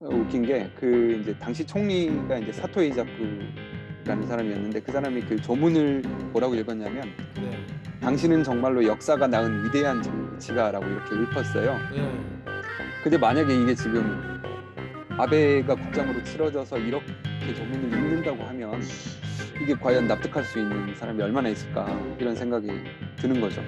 웃긴 게 그 이제 당시 총리가 이제 사토 이자쿠라는 사람이었는데 그 사람이 그 조문을 뭐라고 읽었냐면 네. 당신은 정말로 역사가 낳은 위대한 정치가라고 이렇게 읊었어요. 네. 근데 만약에 이게 지금 아베가 국장으로 치러져서 이렇게 조문을 읽는다고 하면 이게 과연 납득할 수 있는 사람이 얼마나 있을까 이런 생각이 드는 거죠.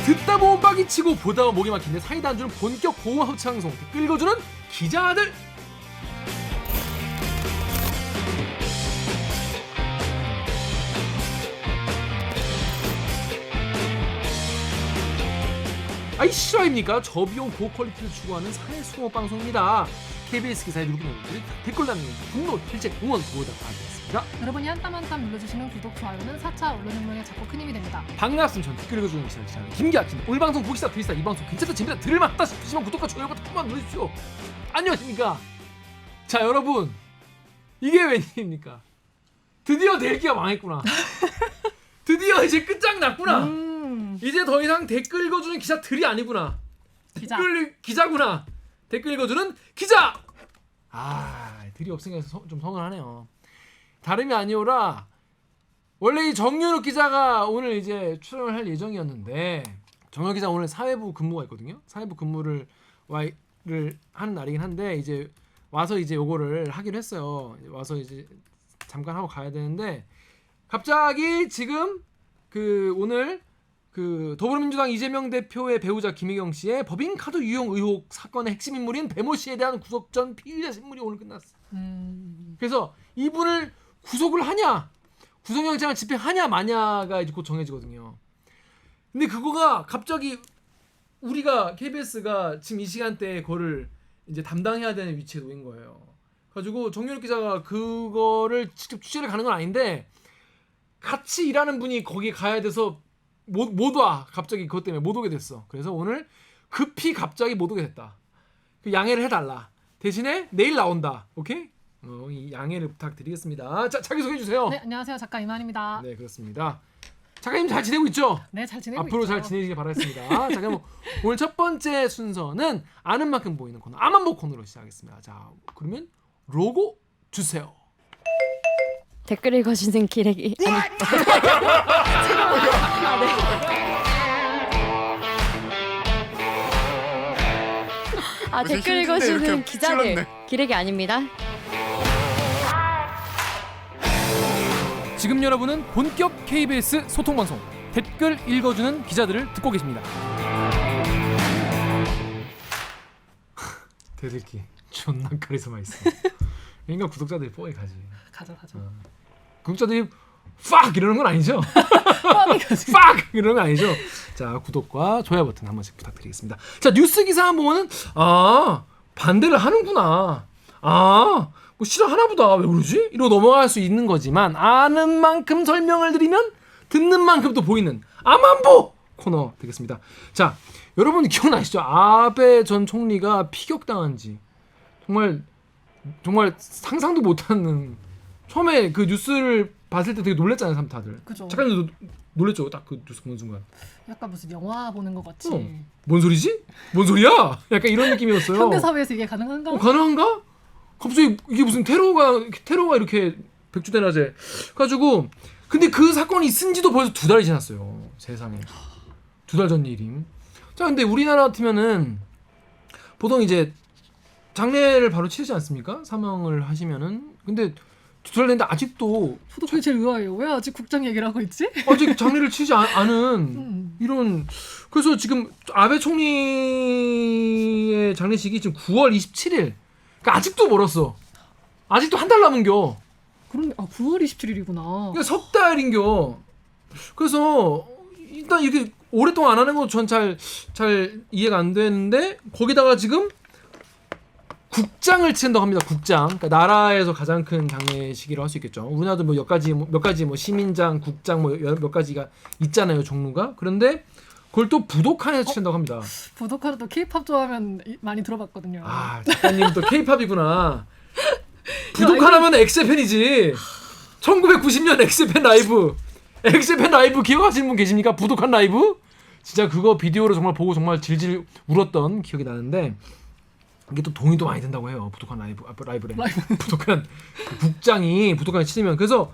듣다 보면 빡이 치고 보다 보면 목이 막힌데 사이다 안 주는 본격 고음 합창송 댓글 읽어주는 기자들. 아이 실화입니까? 저비용 고퀄리티를 추구하는 사회 수호 방송입니다. KBS 기사에 누르는 분들이 댓글 남기는 분노, 실책, 응원 보다 받겠습니다. 여러분이 한 땀 한 땀 눌러주시는 구독, 좋아요는 4차 언론혁명에 작고 큰 힘이 됩니다. 반갑습니다. 전 댓글 읽어주는 기자 김기아입니다. 오늘 방송 보시다 들으시다 이 방송 괜찮다 재밌다 들을만하다 싶으시면 구독과 좋아요 버튼 한번 눌러주십시오. 안녕하십니까. 자 여러분 이게 웬일입니까? 드디어 낼기가 망했구나. 드디어 이제 끝장났구나. 이제 더 이상 댓글 읽어주는 기자들이 아니구나. 기자. 기자구나. 댓글 읽어주는 기자. 들이 없으니까 좀 서운하네요. 다름이 아니오라 원래 이 정윤욱 기자가 오늘 이제 출연을 할 예정이었는데 정윤욱 기자 오늘 사회부 근무가 있거든요. 사회부 근무를 하는 날이긴 한데 이제 와서 이제 요거를 하기로 했어요. 와서 이제 잠깐 하고 가야 되는데 갑자기 지금 그 오늘 그 더불어민주당 이재명 대표의 배우자 김혜경 씨의 법인카드 유용 의혹 사건의 핵심 인물인 배모 씨에 대한 구속 전 피의자 신문이 오늘 끝났어. 그래서 이분을 구속을 하냐, 구속영장을 집행하냐 마냐가 이제 곧 정해지거든요. 근데 그거가 갑자기 우리가 KBS가 지금 이 시간대에 그거를 이제 담당해야 되는 위치에 놓인 거예요. 가지고 정윤욱 기자가 그거를 직접 취재를 가는 건 아닌데 같이 일하는 분이 거기 가야 돼서 못 와. 갑자기 그것 때문에 못 오게 됐어. 그래서 오늘 급히 갑자기 못 오게 됐다. 그 양해를 해달라. 대신에 내일 나온다. 오케이? 이 양해를 부탁드리겠습니다. 자, 자기소개해 주세요. 네, 안녕하세요. 작가 이만입니다. 네, 그렇습니다. 작가님 잘 지내고 있죠? 네, 잘 지내고 앞으로 있죠. 잘 지내시길 바라겠습니다. 자, 그럼 오늘 첫 번째 순서는 아는 만큼 보이는 코너 아만보 코너로 시작하겠습니다. 자, 그러면 로고 주세요. 댓글 읽어주는 기레기 댓글 읽어주는 기자들 기레기 아닙니다. 지금 여러분은 본격 KBS 소통방송 댓글 읽어주는 기자들을 듣고 계십니다. 대들기 존나 카리스마 있어. 그러니까 구독자들이 뽀에 가지. 가자. 구독자들이 팍 이러는 건 아니죠? 팍 이러는 건 아니죠? 자, 구독과 좋아요 버튼 한 번씩 부탁드리겠습니다. 자, 뉴스 기사 한 번은 반대를 하는구나. 뭐 싫어하나 보다. 왜 그러지? 이러고 넘어갈 수 있는 거지만 아는 만큼 설명을 드리면 듣는 만큼 또 보이는 아만보 코너 되겠습니다. 자, 여러분 기억나시죠? 아베 전 총리가 피격당한 지 정말 상상도 못하는 처음에 그 뉴스를 봤을 때 되게 놀랬잖아요, 사람 다들. 그죠. 작가님도 놀랬죠, 딱 그 뉴스 보는 순간. 약간 무슨 영화 보는 것 같이. 뭔 소리지? 뭔 소리야? 약간 이런 느낌이었어요. 현대 사회에서 이게 가능한가? 가능한가? 갑자기 이게 무슨 테러가 이렇게 백주대낮에 가지고 근데 그 사건이 있은지도 벌써 2달이 지났어요. 세상에 2달 전 일임. 자, 근데 우리나라 같으면은 보통 이제 장례를 바로 치르지 않습니까? 사망을 하시면은. 근데 2달 됐는데 아직도 저도 그게 제일 의아해요. 왜 아직 국장 얘기를 하고 있지? 아직 장례를 치지 않은 이런. 그래서 지금 아베 총리의 장례식이 지금 9월 27일. 그러니까 아직도 멀었어. 아직도 한 달 남은겨. 그런데 9월 27일이구나. 그러니까 석 달인겨. 그래서 일단 이렇게 오랫동안 안 하는 건 전 잘 이해가 안 되는데 거기다가 지금 국장을 치른다고 합니다. 국장. 그러니까 나라에서 가장 큰 장례식이라고 할 수 있겠죠. 우리나라도 몇 가지 시민장, 국장 몇 가지가 있잖아요, 종류가. 그런데 그걸 또 부도칸에서 치른다고 합니다. 부도칸은 또 K-팝 좋아하면 많이 들어봤거든요. 작가님 또 K-팝이구나. 부독한 하면 엑스제팬이지. 1990년 엑스제팬 라이브. 엑스제팬 라이브 기억하시는 분 계십니까? 부독한 라이브? 진짜 그거 비디오로 정말 보고 정말 질질 울었던 기억이 나는데 이게 또 돈이 또 많이 든다고 해요. 부독한 라이브래. 부독한 그 국장이 부독한에 치르면 그래서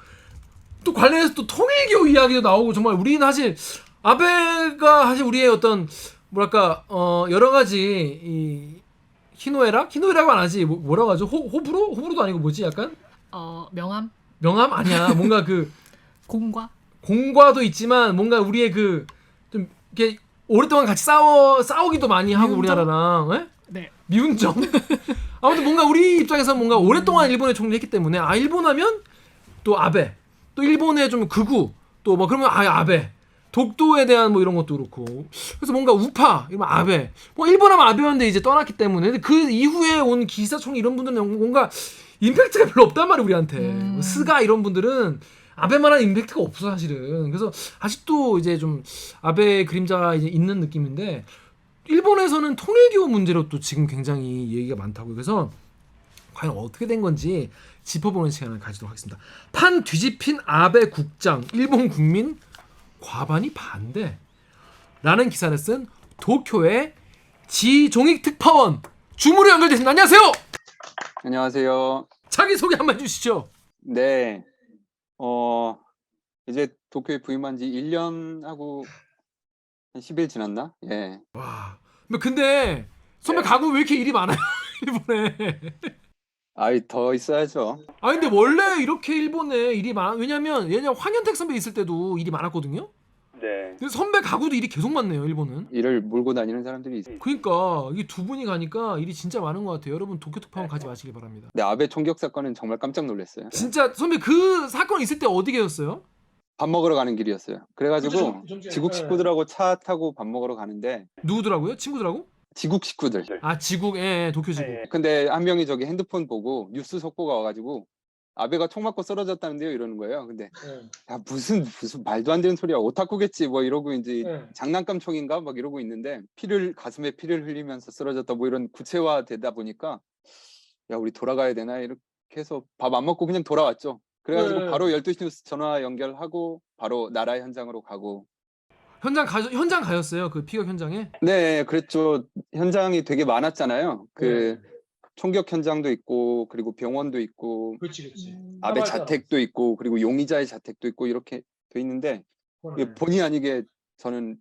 또 관련해서 또 통일교 이야기도 나오고 정말 우리는 사실 아베가 사실 우리의 어떤 뭐랄까 여러 가지 이 희노애라고 안 하지 뭐라고 하죠? 호불호도 아니고 뭐지 약간 명함, 명함 아니야 뭔가 그 공과. 공과도 있지만 뭔가 우리의 그 좀 이렇게 오랫동안 같이 싸우기도 많이 하고 미운 우리나라랑 예? 네. 미운 점 아무튼 뭔가 우리 입장에서 뭔가 오랫동안 일본에 총리했기 때문에 일본 하면 또 아베 또 일본의 좀 극우 또 뭐 그러면 아베 독도에 대한 뭐 이런 것도 그렇고 그래서 뭔가 우파 이러면 아베 뭐 일본 하면 아베였는데 이제 떠났기 때문에 근데 그 이후에 온 기사총 이런 분들은 뭔가 임팩트가 별로 없단 말이야 우리한테 뭐 스가 이런 분들은 아베만한 임팩트가 없어 사실은 그래서 아직도 이제 좀 아베 그림자가 이제 있는 느낌인데 일본에서는 통일교 문제로 또 지금 굉장히 얘기가 많다고 그래서 과연 어떻게 된 건지 짚어보는 시간을 가지도록 하겠습니다. 판 뒤집힌 아베 국장 일본 국민 과반이 반대라는 기사를 쓴 도쿄의 지종익 특파원 줌으로 연결됐습니다. 안녕하세요. 안녕하세요. 자기소개 한번 해주시죠. 네. 이제 도쿄에 부임한 지 1년하고 한 10일 지났나? 예. 와, 근데 선배 가구 왜 이렇게 일이 많아요? 일본에. 더 있어야죠. 근데 원래 이렇게 일본에 일이 많아. 왜냐면 황현택 선배 있을 때도 일이 많았거든요. 네. 근데 선배 가구도 일이 계속 많네요, 일본은. 일을 몰고 다니는 사람들이 있어요. 그러니까 이 두 분이 가니까 일이 진짜 많은 것 같아요. 여러분 도쿄 특파원 가지 마시길 바랍니다. 근데 아베 총격 사건은 정말 깜짝 놀랐어요. 진짜 선배 그 사건 있을 때 어디 계셨어요? 밥 먹으러 가는 길이었어요. 그래가지고 지국 네. 식구들하고 차 타고 밥 먹으러 가는데 누구더라고요? 친구들하고? 지국 식구들. 지국, 예, 도쿄 지국. 근데 한 명이 저기 핸드폰 보고 뉴스 속보가 와가지고 아베가 총 맞고 쓰러졌다는데요 이러는 거예요. 근데 야 무슨 말도 안 되는 소리야 오타쿠겠지 뭐 이러고 이제 장난감 총인가 막 이러고 있는데 가슴에 피를 흘리면서 쓰러졌다 뭐 이런 구체화되다 보니까 야 우리 돌아가야 되나 이렇게 해서 밥 안 먹고 그냥 돌아왔죠. 그래가지고 바로 12시 뉴스 전화 연결하고 바로 나라 현장으로 가고. 현장 가셨어요? 그 피격 현장에? 네, 그랬죠. 현장이 되게 많았잖아요. 총격 현장도 있고 그리고 병원도 있고 그렇지. 아베 자택도 있고 그리고 용의자의 자택도 있고 이렇게 돼 있는데 이게 본의 아니게 저는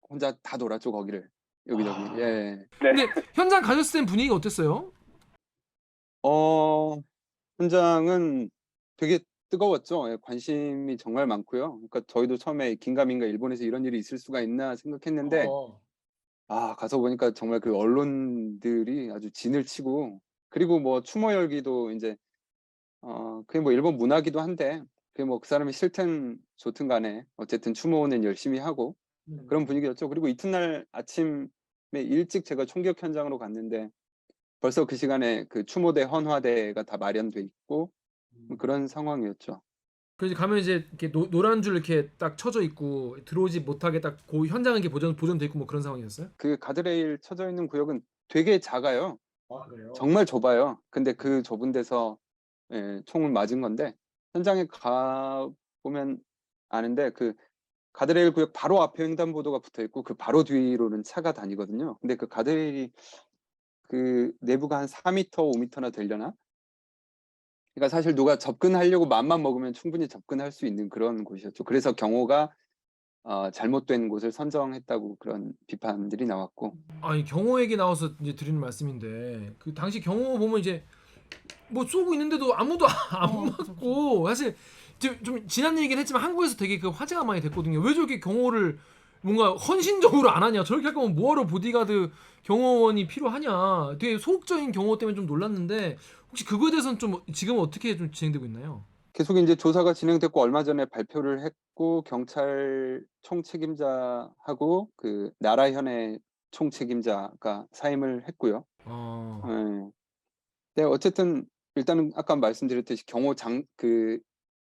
혼자 다 돌았죠 거기를 여기저기. 예. 근데 현장 가셨을 땐 분위기가 어땠어요? 현장은 되게 뜨거웠죠. 예, 관심이 정말 많고요. 그러니까 저희도 처음에 긴가민가 일본에서 이런 일이 있을 수가 있나 생각했는데 가서 보니까 정말 그 언론들이 아주 진을 치고 그리고 뭐 추모 열기도 이제 그게 뭐 일본 문화기도 한데 그게 뭐 그 사람이 싫든 좋든 간에 어쨌든 추모는 열심히 하고 그런 분위기였죠. 그리고 이튿날 아침에 일찍 제가 총격 현장으로 갔는데 벌써 그 시간에 그 추모대 헌화대가 다 마련돼 있고 그런 상황이었죠. 그래서 가면 이제 이렇게 노란 줄 이렇게 딱 쳐져 있고 들어오지 못하게 딱 그 현장은 이렇게 보존돼 있고 뭐 그런 상황이었어요? 그 가드레일 쳐져 있는 구역은 되게 작아요. 그래요? 정말 좁아요. 근데 그 좁은 데서 총을 맞은 건데 현장에 가 보면 아는데 그 가드레일 구역 바로 앞에 횡단보도가 붙어 있고 그 바로 뒤로는 차가 다니거든요. 근데 그 가드레일이 그 내부가 한 4m, 5m나 되려나? 그러니까 사실 누가 접근하려고 마음만 먹으면 충분히 접근할 수 있는 그런 곳이었죠. 그래서 경호가 잘못된 곳을 선정했다고 그런 비판들이 나왔고. 아니 경호 얘기 나와서 이제 드리는 말씀인데 그 당시 경호 보면 이제 뭐 쏘고 있는데도 아무도 안 맞고 사실 좀 지난 얘기긴 했지만 한국에서 되게 그 화제가 많이 됐거든요. 왜 저렇게 경호를 뭔가 헌신적으로 안 하냐? 저렇게 할 거면 뭐하러 보디가드 경호원이 필요하냐? 되게 소극적인 경호 때문에 좀 놀랐는데 혹시 그거에 대해서는 좀 지금 어떻게 좀 진행되고 있나요? 계속 이제 조사가 진행됐고 얼마 전에 발표를 했고 경찰 총책임자하고 그 나라현의 총책임자가 사임을 했고요. 네, 어쨌든 일단은 아까 말씀드렸듯이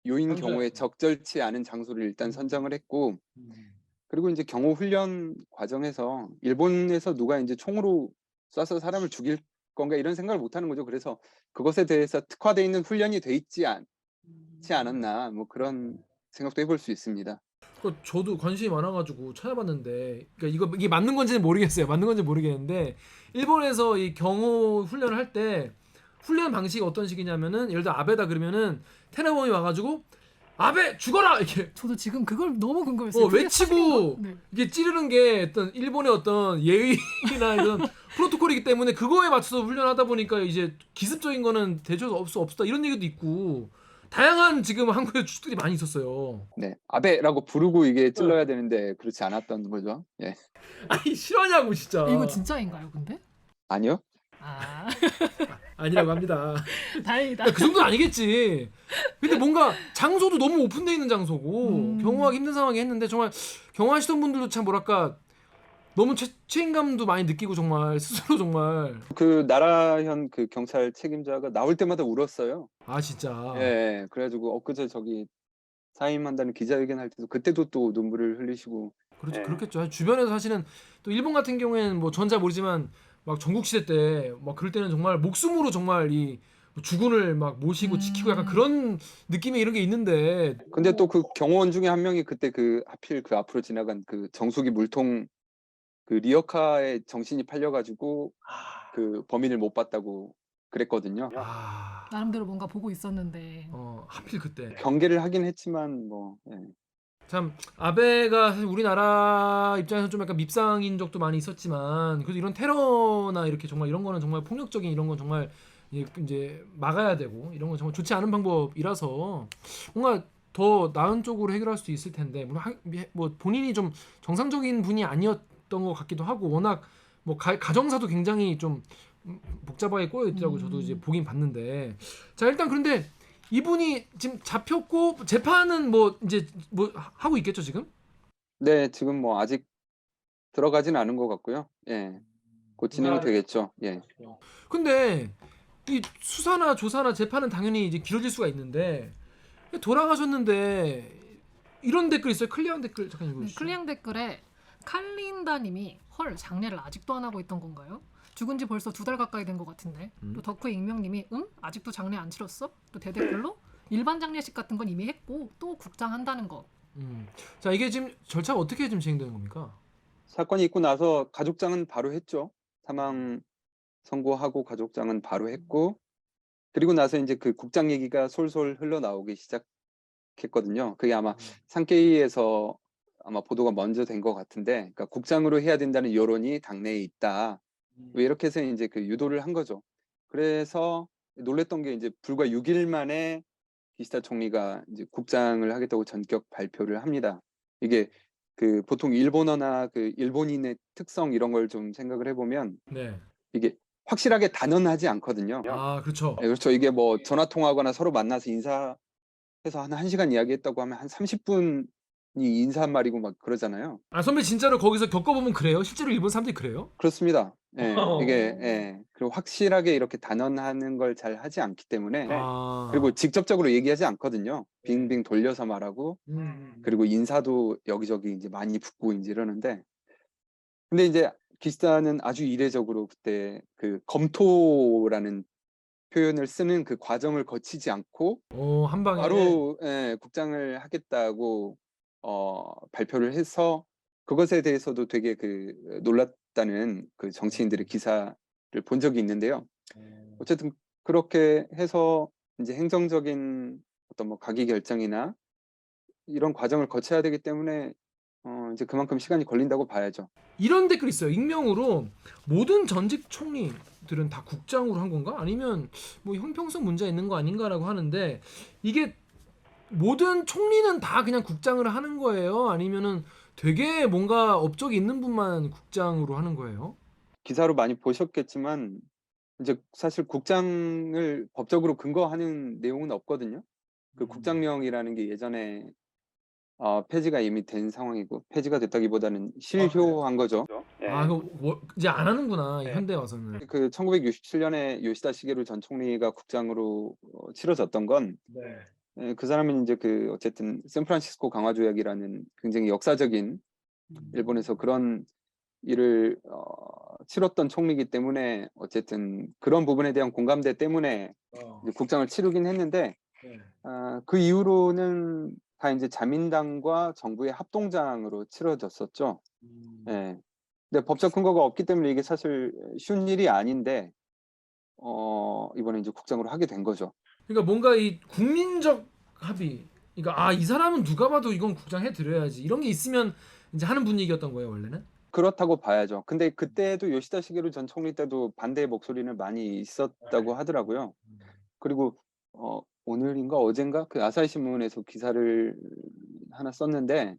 요인 경호에 적절치 않은 장소를 일단 선정을 했고 그리고 이제 경호 훈련 과정에서 일본에서 누가 이제 총으로 쏴서 사람을 죽일 건가 이런 생각을 못 하는 거죠. 그래서 그것에 대해서 특화되어 있는 훈련이 돼 있지 않았나 뭐 그런 생각도 해볼 수 있습니다. 저도 관심이 많아가지고 찾아봤는데, 그러니까 이게 맞는 건지는 모르겠어요. 맞는 건지 모르겠는데 일본에서 이 경호 훈련을 할 때 훈련 방식이 어떤 식이냐면은 예를 들어 아베다 그러면은 테러범이 와가지고 아베 죽어라 이렇게 저도 지금 그걸 너무 궁금했어요. 그게 외치고 사실인가? 네. 이게 찌르는 게 어떤 일본의 어떤 예의나 이런 프로토콜이기 때문에 그거에 맞춰서 훈련하다 보니까 이제 기습적인 거는 대처할 수 없다 이런 얘기도 있고 다양한 지금 한국의 추측들이 많이 있었어요. 네, 아베라고 부르고 이게 찔러야 되는데 그렇지 않았던 거죠. 예, 아니 실화냐고 진짜. 이거 진짜인가요, 근데? 아니요. 아, 아니라고 합니다. 다행이다. 그 정도는 아니겠지. 근데 뭔가 장소도 너무 오픈돼 있는 장소고 경호하기 힘든 상황이 했는데 정말 경호하시던 분들도 참 뭐랄까 너무 책임감도 많이 느끼고 정말 스스로 정말 그 나라현 그 경찰 책임자가 나올 때마다 울었어요. 아 진짜 예, 그래가지고 엊그제 저기 사임한다는 기자회견 할 때도 그때도 또 눈물을 흘리시고. 그렇죠. 예. 그렇겠죠. 주변에서 사실은 또 일본 같은 경우에는 뭐 전자 모르지만 막 전국 시대 때 막 그럴 때는 정말 목숨으로 정말 이 주군을 막 모시고 지키고 약간 그런 느낌의 이런 게 있는데 근데 또 그 경호원 중에 한 명이 그때 그 하필 그 앞으로 지나간 그 정수기 물통 그 리어카에 정신이 팔려가지고 그 범인을 못 봤다고 그랬거든요. 아 나름대로 뭔가 보고 있었는데. 하필 그때 경계를 하긴 했지만 뭐 예. 참 아베가 사실 우리나라 입장에서 좀 약간 밉상인 적도 많이 있었지만 그래도 이런 테러나 이렇게 정말 이런 거는 정말 폭력적인 이런 건 정말 이제 막아야 되고 이런 건 정말 좋지 않은 방법이라서 뭔가 더 나은 쪽으로 해결할 수도 있을 텐데 물론 뭐 본인이 좀 정상적인 분이 아니었던 것 같기도 하고 워낙 뭐 가정사도 굉장히 좀 복잡하게 꼬여 있더라고 요 저도 이제 보긴 봤는데 자 일단 그런데 이분이 지금 잡혔고 재판은 뭐 이제 뭐 하고 있겠죠 지금? 네, 지금 뭐 아직 들어가진 않은 것 같고요. 예, 곧 진행이 되겠죠. 예. 근데 이 수사나 조사나 재판은 당연히 이제 길어질 수가 있는데 돌아가셨는데 이런 댓글 있어요. 클리앙 댓글 잠깐 네, 읽어주시죠. 클리앙 댓글에 칼린다님이 헐 장례를 아직도 안 하고 있던 건가요? 죽은 지 벌써 2달 가까이 된 것 같은데. 또 덕후 익명님이 아직도 장례 안 치렀어? 또 대댓글로 일반 장례식 같은 건 이미 했고 또 국장 한다는 거. 자 이게 지금 절차가 어떻게 지금 진행되는 겁니까? 사건이 있고 나서 가족장은 바로 했죠. 사망 선고하고 가족장은 바로 했고 그리고 나서 이제 그 국장 얘기가 솔솔 흘러나오기 시작했거든요. 그게 아마 상케이에서 아마 보도가 먼저 된 것 같은데, 그러니까 국장으로 해야 된다는 여론이 당내에 있다. 왜 이렇게 해서 이제 그 유도를 한 거죠. 그래서 놀랬던 게 이제 불과 6일 만에 기시다 총리가 이제 국장을 하겠다고 전격 발표를 합니다. 이게 그 보통 일본어나 그 일본인의 특성 이런 걸 좀 생각을 해보면 네. 이게 확실하게 단언하지 않거든요. 아 그렇죠. 네, 그렇죠. 이게 뭐 전화 통화하거나 서로 만나서 인사해서 한 1시간 이야기했다고 하면 한 30분이 인사 한 말이고 막 그러잖아요. 아 선배 진짜로 거기서 겪어보면 그래요? 실제로 일본 사람들이 그래요? 그렇습니다. 예, 이게 그리고 확실하게 이렇게 단언하는 걸 잘 하지 않기 때문에 그리고 직접적으로 얘기하지 않거든요. 빙빙 돌려서 말하고 그리고 인사도 여기저기 이제 많이 붙고 이제 이러는데 근데 이제 기시다는 아주 이례적으로 그때 그 검토라는 표현을 쓰는 그 과정을 거치지 않고 한 방에 바로 국장을 하겠다고 발표를 해서 그것에 대해서도 되게 그 놀랐다는 그 정치인들의 기사를 본 적이 있는데요. 어쨌든 그렇게 해서 이제 행정적인 어떤 뭐 가기 결정이나 이런 과정을 거쳐야 되기 때문에 이제 그만큼 시간이 걸린다고 봐야죠. 이런 댓글 있어요. 익명으로 모든 전직 총리들은 다 국장으로 한 건가? 아니면 뭐 형평성 문제가 있는 거 아닌가라고 하는데 이게 모든 총리는 다 그냥 국장을 하는 거예요? 아니면은 되게 뭔가 업적이 있는 분만 국장으로 하는 거예요? 기사로 많이 보셨겠지만 이제 사실 국장을 법적으로 근거하는 내용은 없거든요. 그 국장령이라는 게 예전에 폐지가 이미 된 상황이고 폐지가 됐다기보다는 실효한 거죠. 이제 안 하는구나 현대 와서는. 그 1967년에 요시다 시게루 전 총리가 국장으로 치러졌던 건 그 사람은 이제 그 어쨌든 샌프란시스코 강화 조약이라는 굉장히 역사적인 일본에서 그런 일을 치렀던 총리이기 때문에 어쨌든 그런 부분에 대한 공감대 때문에 이제 국장을 치르긴 했는데 그 이후로는 다 이제 자민당과 정부의 합동장으로 치러졌었죠. 예. 근데 법적 근거가 없기 때문에 이게 사실 쉬운 일이 아닌데 이번에 이제 국장으로 하게 된 거죠. 그러니까 뭔가 이 국민적 합의, 그러니까 이 사람은 누가 봐도 이건 국장 해드려야지 이런 게 있으면 이제 하는 분위기였던 거예요 원래는. 그렇다고 봐야죠. 근데 그때도 요시다 시게루 전 총리 때도 반대의 목소리는 많이 있었다고 하더라고요. 그리고 오늘인가 어젠가 그 아사히 신문에서 기사를 하나 썼는데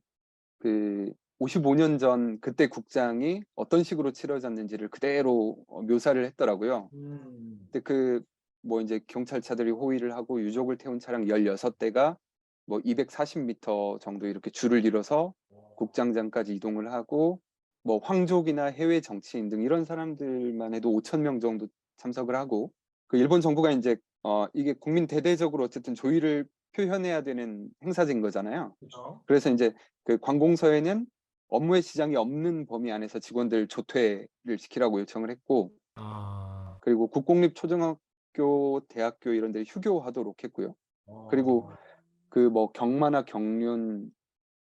그 55년 전 그때 국장이 어떤 식으로 치러졌는지를 그대로 묘사를 했더라고요. 근데 그 뭐 이제 경찰차들이 호위를 하고 유족을 태운 차량 16대가 뭐 240m 정도 이렇게 줄을 이뤄서 국장장까지 이동을 하고 뭐 황족이나 해외 정치인 등 이런 사람들만 해도 5천 명 정도 참석을 하고 그 일본 정부가 이제 이게 국민 대대적으로 어쨌든 조의를 표현해야 되는 행사인 거잖아요. 그렇죠. 그래서 이제 그 관공서에는 업무의 지장이 없는 범위 안에서 직원들 조퇴를 시키라고 요청을 했고 그리고 국공립 초등학교, 대학교 이런 데 휴교하도록 했고요. 그리고 그 뭐 경마나 경륜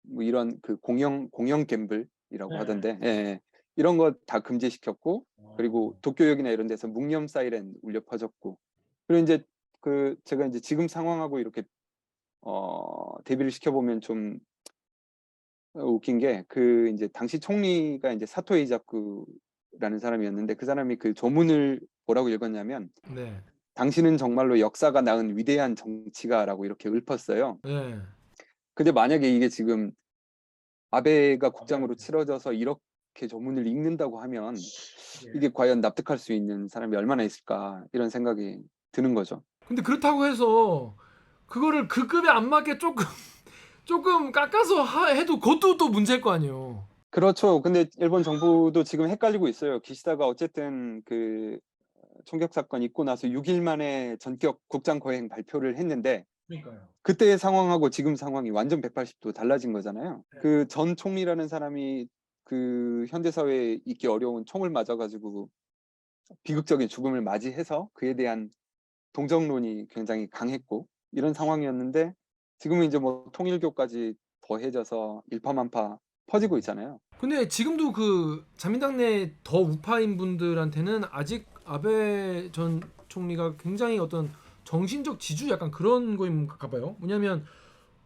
뭐 이런 그 공영 갬블이라고 하던데 예, 이런 거 다 금지시켰고 그리고 도쿄역이나 이런 데서 묵념 사이렌 울려 퍼졌고 그리고 이제 그 제가 이제 지금 상황하고 이렇게 대비를 시켜보면 좀 웃긴 게 그 이제 당시 총리가 이제 사토 에이자쿠라는 사람이었는데 그 사람이 그 조문을 뭐라고 읽었냐면 네. 당신은 정말로 역사가 낳은 위대한 정치가라고 이렇게 읊었어요. 네. 근데 만약에 이게 지금 아베가 국장으로 치러져서 이렇게 조문을 읽는다고 하면 이게 과연 납득할 수 있는 사람이 얼마나 있을까 이런 생각이 드는 거죠. 근데 그렇다고 해서 그거를 그 급에 안 맞게 조금 깎아서 해도 그것도 또 문제일 거 아니에요. 그렇죠. 근데 일본 정부도 지금 헷갈리고 있어요. 기시다가 어쨌든 그 총격 사건 있고 나서 6일 만에 전격 국장 거행 발표를 했는데 그러니까요. 그때의 상황하고 지금 상황이 완전 180도 달라진 거잖아요. 그 전 총리라는 사람이 그 현대 사회에 있기 어려운 총을 맞아가지고 비극적인 죽음을 맞이해서 그에 대한 동정론이 굉장히 강했고 이런 상황이었는데 지금은 이제 뭐 통일교까지 더해져서 일파만파 퍼지고 있잖아요. 근데 지금도 그 자민당 내 더 우파인 분들한테는 아직 아베 전 총리가 굉장히 어떤 정신적 지주 약간 그런 거인가 봐요. 뭐냐면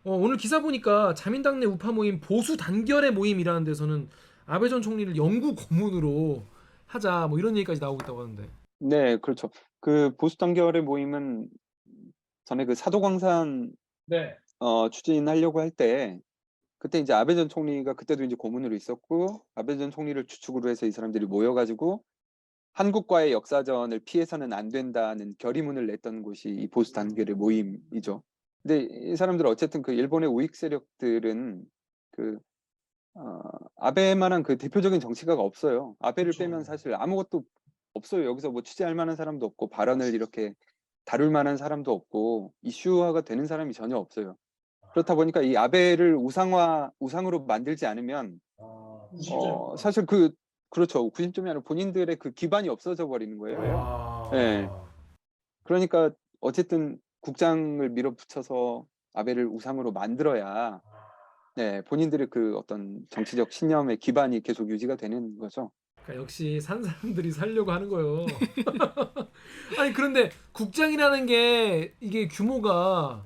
오늘 기사 보니까 자민당 내 우파 모임 보수 단결의 모임이라는 데서는 아베 전 총리를 영구 고문으로 하자 뭐 이런 얘기까지 나오고 있다고 하는데. 네, 그렇죠. 그 보수 단결의 모임은 전에 그 사도광산 네. 추진하려고 할 때 그때 이제 아베 전 총리가 그때도 이제 고문으로 있었고 아베 전 총리를 주축으로 해서 이 사람들이 모여가지고 한국과의 역사전을 피해서는 안 된다는 결의문을 냈던 곳이 이 보수 단결의 모임이죠. 근데 이 사람들 어쨌든 그 일본의 우익 세력들은 그 아베만한 그 대표적인 정치가가 없어요. 아베를 그쵸. 빼면 사실 아무것도 없어요. 여기서 뭐 취재할 만한 사람도 없고 발언을 이렇게 다룰 만한 사람도 없고 이슈화가 되는 사람이 전혀 없어요. 그렇다 보니까 이 아베를 우상으로 만들지 않으면 사실 그렇죠. 90점이 아니라 본인들의 그 기반이 없어져 버리는 거예요. 네. 그러니까 어쨌든 국장을 밀어붙여서 아베를 우상으로 만들어야 네, 본인들의 그 어떤 정치적 신념의 기반이 계속 유지가 되는 거죠. 그러니까 역시 산 사람들이 살려고 하는 거예요. 아니 그런데 국장이라는 게 이게 규모가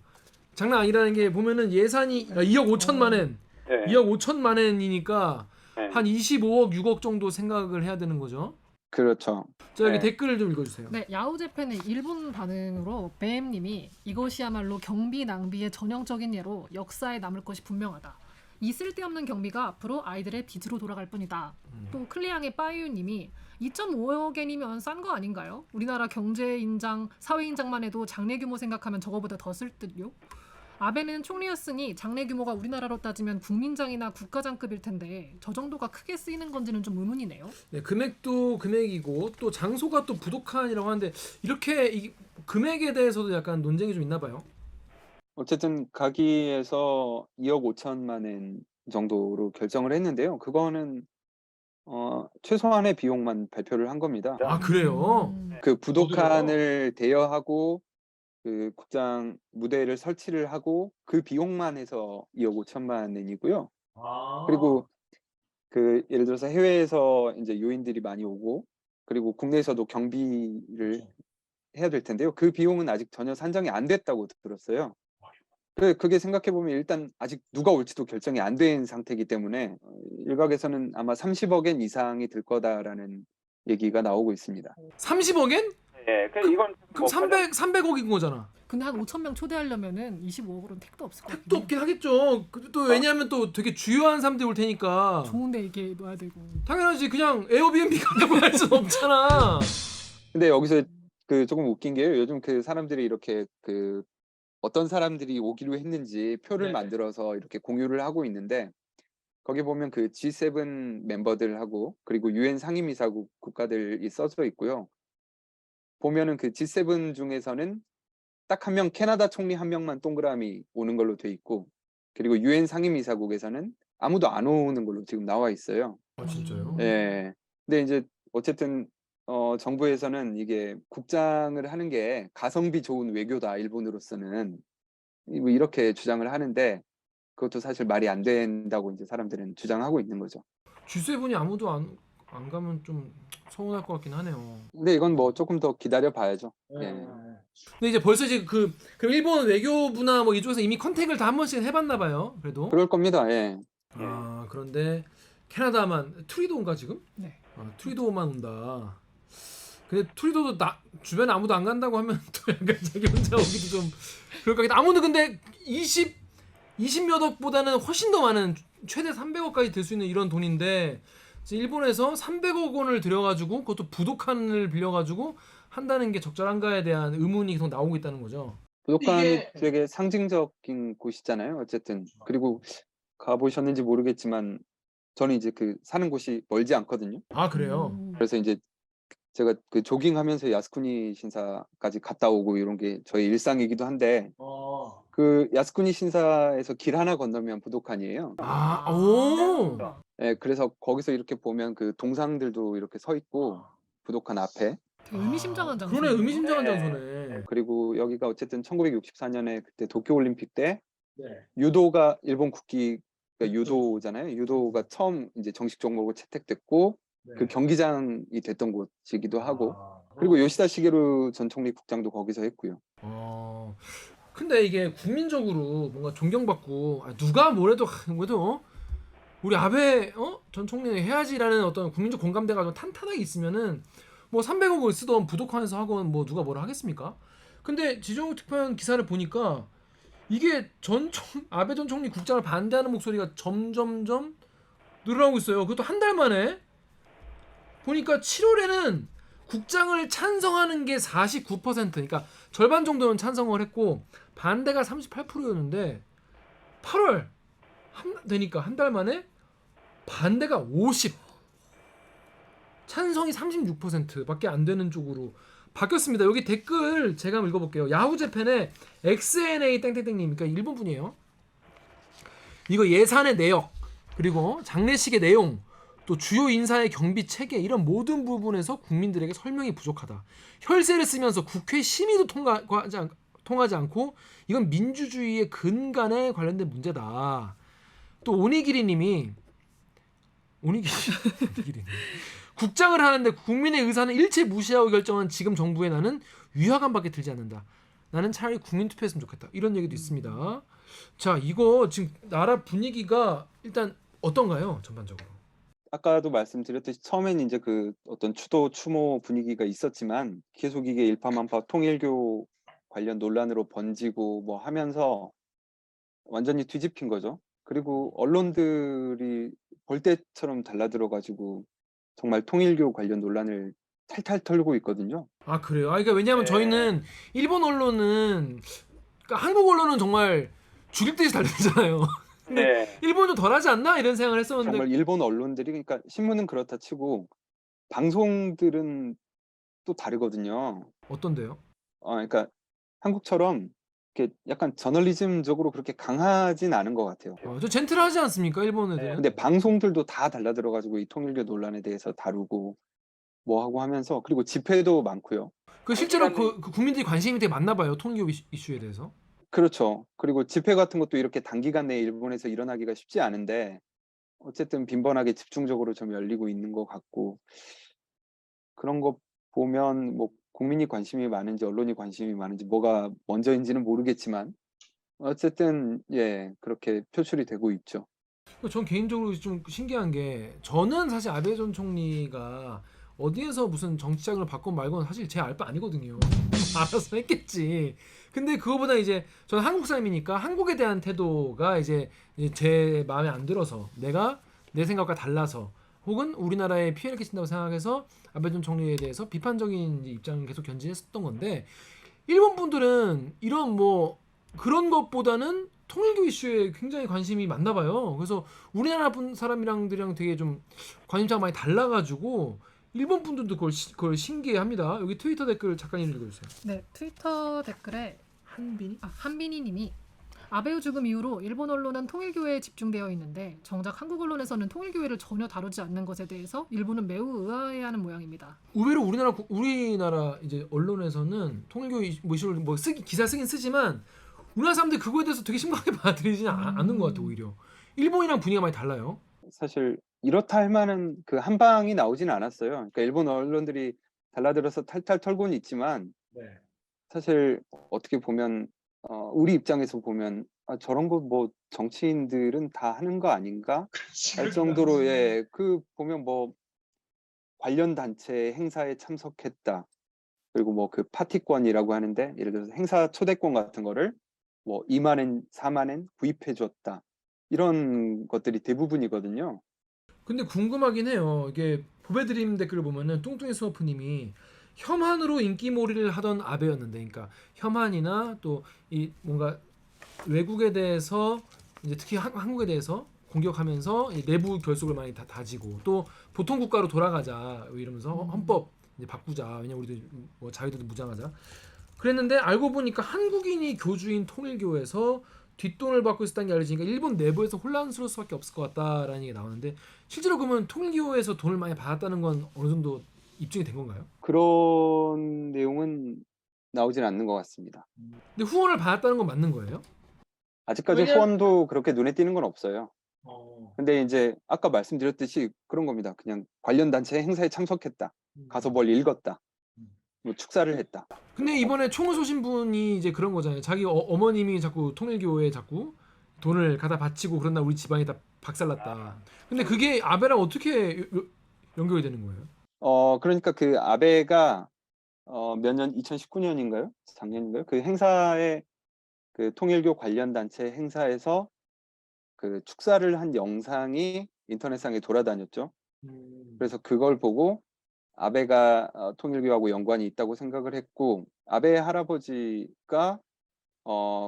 장난 아니라는 게 보면은 예산이 2억 5천만 엔, 네. 2억 5천만 엔이니까 네. 한 25억 6억 정도 생각을 해야 되는 거죠. 그렇죠. 자 여기 네. 댓글을 좀 읽어주세요. 네, 야후재팬의 일본 반응으로 뱀님이 이것이야말로 경비 낭비의 전형적인 예로 역사에 남을 것이 분명하다. 이 쓸데없는 경비가 앞으로 아이들의 빚으로 돌아갈 뿐이다. 또 클리앙의 빠이유님이 2.5억 엔이면 싼 거 아닌가요? 우리나라 경제인장, 사회인장만 해도 장래 규모 생각하면 저거보다 더 쓸 듯요. 아베는 총리였으니 장래 규모가 우리나라로 따지면 국민장이나 국가장급일 텐데 저 정도가 크게 쓰이는 건지는 좀 의문이네요. 네, 금액도 금액이고 또 장소가 또 부독한이라고 하는데 이렇게 이 금액에 대해서도 약간 논쟁이 좀 있나 봐요. 어쨌든 가기에서 2억 5천만 엔 정도로 결정을 했는데요. 그거는 최소한의 비용만 발표를 한 겁니다. 아 그래요? 그 부도칸을 대여하고 그 국장 무대를 설치를 하고 그 비용만 해서 2억 5천만 원이고요. 그리고 그 예를 들어서 해외에서 이제 요인들이 많이 오고 그리고 국내에서도 경비를 해야 될 텐데요. 그 비용은 아직 전혀 산정이 안 됐다고 들었어요. 그게 생각해 보면 일단 아직 누가 올지도 결정이 안 된 상태이기 때문에 일각에서는 아마 30억엔 이상이 들 거다라는 얘기가 나오고 있습니다. 30억엔? 예, 이건 그럼 300억인 거잖아. 근데 한 5천 명 초대하려면은 25억으로는 택도 없을 것 택도 같아요. 없긴 하겠죠. 또 왜냐하면 또 되게 주요한 사람들이 올 테니까. 좋은데 이게 놔야 되고. 당연하지. 그냥 에어비앤비 간다고 할 수는 없잖아. 근데 여기서 그 조금 웃긴 게요. 요즘 그 사람들이 이렇게 그 어떤 사람들이 오기로 했는지 표를 만들어서 이렇게 공유를 하고 있는데 거기 보면 그 G7 멤버들하고 그리고 유엔 상임이사국 국가들이 써져 있고요. 보면은 그 G7 중에서는 딱 한 명 캐나다 총리 한 명만 동그라미 오는 걸로 돼 있고 그리고 유엔 상임이사국에서는 아무도 안 오는 걸로 지금 나와 있어요. 아 진짜요? 예. 근데 이제 어쨌든 정부에서는 이게 국장을 하는 게 가성비 좋은 외교다 일본으로서는 뭐 이렇게 주장을 하는데 그것도 사실 말이 안 된다고 이제 사람들은 주장하고 있는 거죠. G7이 아무도 안 가면 좀 서운할 것 같긴 하네요. 근데 이건 뭐 조금 더 기다려 봐야죠. 예. 근데 이제 벌써 이제 그럼 일본 외교부나 뭐 이쪽에서 이미 컨택을 다 한 번씩 해봤나 봐요. 그래도. 그럴 겁니다. 예. 아 그런데 캐나다만 트리도인가 지금? 네. 아, 트리도만 온다. 근데 트리도도 주변에 아무도 안 간다고 하면 또 약간 자기 혼자 오기도 좀 그럴 것 같다. 아무도 근데 20몇 억보다는 훨씬 더 많은 최대 300억까지 들 수 있는 이런 돈인데 일본에서 300억 원을 들여가지고 그것도 부도칸을 빌려가지고 한다는 게 적절한가에 대한 의문이 계속 나오고 있다는 거죠. 부도칸이 되게 상징적인 곳이잖아요. 어쨌든 그리고 가보셨는지 모르겠지만 저는 이제 그 사는 곳이 멀지 않거든요. 아 그래요? 그래서 이제 제가 그 조깅하면서 야스쿠니 신사까지 갔다 오고 이런 게 저희 일상이기도 한데 그 야스쿠니 신사에서 길 하나 건너면 부도칸이에요. 아 오. 예, 그래서 거기서 이렇게 보면 그 동상들도 이렇게 서 있고 부도칸 앞에 되게 의미심장한 장소. 그러네 의미심장한 장소네. 그리고 여기가 어쨌든 1964년에 그때 도쿄올림픽 때 유도가 일본 국기가 유도잖아요. 유도가 처음 이제 정식 종목으로 채택됐고 그 경기장이 됐던 곳이기도 하고 그리고 요시다 시게루 전 총리 국장도 거기서 했고요. 근데 이게 국민적으로 뭔가 존경받고 누가 뭐래도 우리 아베 전 총리는 해야지라는 어떤 국민적 공감대가 좀 탄탄하게 있으면은 뭐 300억을 쓰던 부도칸에서 하건 뭐 누가 뭐라 하겠습니까? 근데 지정욱 특파원 기사를 보니까 이게 아베 전 총리 국장을 반대하는 목소리가 점점점 늘어나고 있어요. 그것도 한 달 만에 보니까 7월에는 국장을 찬성하는 게 49%, 그러니까 절반 정도는 찬성을 했고 반대가 38%였는데 8월 되니까 한 달 만에 반대가 50, 찬성이 36%밖에 안 되는 쪽으로 바뀌었습니다. 여기 댓글 제가 한번 읽어볼게요. 야후재팬의 XNA 땡땡땡님, 그러니까 일본 분이에요. 이거 예산의 내역 그리고 장례식의 내용 또 주요 인사의 경비 체계 이런 모든 부분에서 국민들에게 설명이 부족하다. 혈세를 쓰면서 국회 심의도 통하지 않고 이건 민주주의의 근간에 관련된 문제다. 또 오니기리님이 국장을 하는데 국민의 의사는 일체 무시하고 결정한 지금 정부에 나는 위화감밖에 들지 않는다. 나는 차라리 국민 투표했으면 좋겠다. 이런 얘기도 있습니다. 자, 이거 지금 나라 분위기가 일단 어떤가요? 전반적으로. 아까도 말씀드렸듯이 처음엔 이제 그 어떤 추모 분위기가 있었지만 계속 이게 일파만파 통일교 관련 논란으로 번지고 뭐 하면서 완전히 뒤집힌 거죠. 그리고 언론들이 벌떼처럼 달라들어가지고 정말 통일교 관련 논란을 탈탈 털고 있거든요. 아 그래요? 그러니까 왜냐하면 저희는 일본 언론은 그러니까 한국 언론은 정말 죽일 듯이 달리잖아요. 근데 일본은 덜하지 않나 이런 생각을 했었는데 정말 일본 언론들이 그러니까 신문은 그렇다 치고 방송들은 또 다르거든요. 어떤데요? 그러니까 한국처럼 이렇게 약간 저널리즘적으로 그렇게 강하진 않은 것 같아요. 좀 젠틀하지 않습니까? 일본 애들은. 근데 방송들도 다 달라들어가지고 이 통일교 논란에 대해서 다루고 뭐 하고 하면서 그리고 집회도 많고요. 그 실제로 그 국민들이 관심이 되게 많나 봐요. 통일교 이슈에 대해서. 그렇죠. 그리고 집회 같은 것도 이렇게 단기간 내에 일본에서 일어나기가 쉽지 않은데 어쨌든 빈번하게 집중적으로 좀 열리고 있는 것 같고 그런 거 보면 뭐 국민이 관심이 많은지 언론이 관심이 많은지 뭐가 먼저인지는 모르겠지만 어쨌든 예 그렇게 표출이 되고 있죠. 전 개인적으로 좀 신기한 게 저는 사실 아베 전 총리가 어디에서 무슨 정치자금을 받건 말건 사실 제 알 바 아니거든요. 알아서 했겠지. 근데 그거보다 이제 저는 한국 사람이니까 한국에 대한 태도가 이제 제 마음에 안 들어서 내가 내 생각과 달라서 혹은 우리나라에 피해를 끼친다고 생각해서 아베 전 총리에 대해서 비판적인 이제 입장을 계속 견지했었던 건데 일본 분들은 이런 뭐 그런 것보다는 통일교 이슈에 굉장히 관심이 많나 봐요. 그래서 우리나라 분 사람이랑들이랑 되게 좀 관심사가 많이 달라가지고 일본 분들도 그걸 신기해합니다. 여기 트위터 댓글 잠깐 읽어주세요. 네, 트위터 댓글에 한빈이? 한빈이님이 아베 죽음 이후로 일본 언론은 통일교회에 집중되어 있는데 정작 한국 언론에서는 통일교회를 전혀 다루지 않는 것에 대해서 일본은 매우 의아해하는 모양입니다. 의외로 우리나라 이제 언론에서는 통일교 뭐 이슈를 뭐 기사 쓰긴 쓰지만 우리나라 사람들이 그거에 대해서 되게 심각하게 받아들이지는 않는 것 같아 오히려. 일본이랑 분위기가 많이 달라요. 사실 이렇다 할 만한 그 한방이 나오지는 않았어요. 그러니까 일본 언론들이 달라들어서 탈탈 털고는 있지만 사실 어떻게 보면 우리 입장에서 보면 저런 거 뭐 정치인들은 다 하는 거 아닌가 할 정도로 그 보면 뭐 관련 단체 행사에 참석했다. 그리고 뭐 그 파티권이라고 하는데 예를 들어서 행사 초대권 같은 거를 뭐 2만 엔, 4만 엔 구입해 줬다. 이런 것들이 대부분이거든요. 근데 궁금하긴 해요. 이게 보배드림 댓글을 보면은 뚱뚱이 스머프님이 혐한으로 인기몰이를 하던 아베였는데, 그러니까 혐한이나 또 이 뭔가 외국에 대해서 이제 특히 한국에 대해서 공격하면서 이 내부 결속을 많이 다지고 또 보통 국가로 돌아가자 이러면서 헌법 이제 바꾸자. 왜냐 우리도 뭐 자유도 무장하자. 그랬는데 알고 보니까 한국인이 교주인 통일교에서 뒷돈을 받고 있었다는 게 알려지니까 일본 내부에서 혼란스러울 수밖에 없을 것 같다라는 얘기가 나오는데 실제로 그러면 통일교에서 돈을 많이 받았다는 건 어느 정도 입증이 된 건가요? 그런 내용은 나오진 않는 것 같습니다. 근데 후원을 받았다는 건 맞는 거예요? 아직까지 후원도 그렇게 눈에 띄는 건 없어요. 근데 이제 아까 말씀드렸듯이 그런 겁니다. 그냥 관련 단체 행사에 참석했다. 가서 뭘 읽었다. 뭐 축사를 했다. 근데 이번에 총을 쏘신 분이 이제 그런 거잖아요. 자기 어머님이 자꾸 통일교에 자꾸 돈을 갖다 바치고 그런다 우리 집안이 다 박살났다. 근데 그게 아베랑 어떻게 연결이 되는 거예요? 그러니까 그 아베가 몇 년 2019년인가요? 작년인가요? 그 행사에 그 통일교 관련 단체 행사에서 그 축사를 한 영상이 인터넷상에 돌아다녔죠. 그래서 그걸 보고 아베가 통일교하고 연관이 있다고 생각을 했고 아베 할아버지가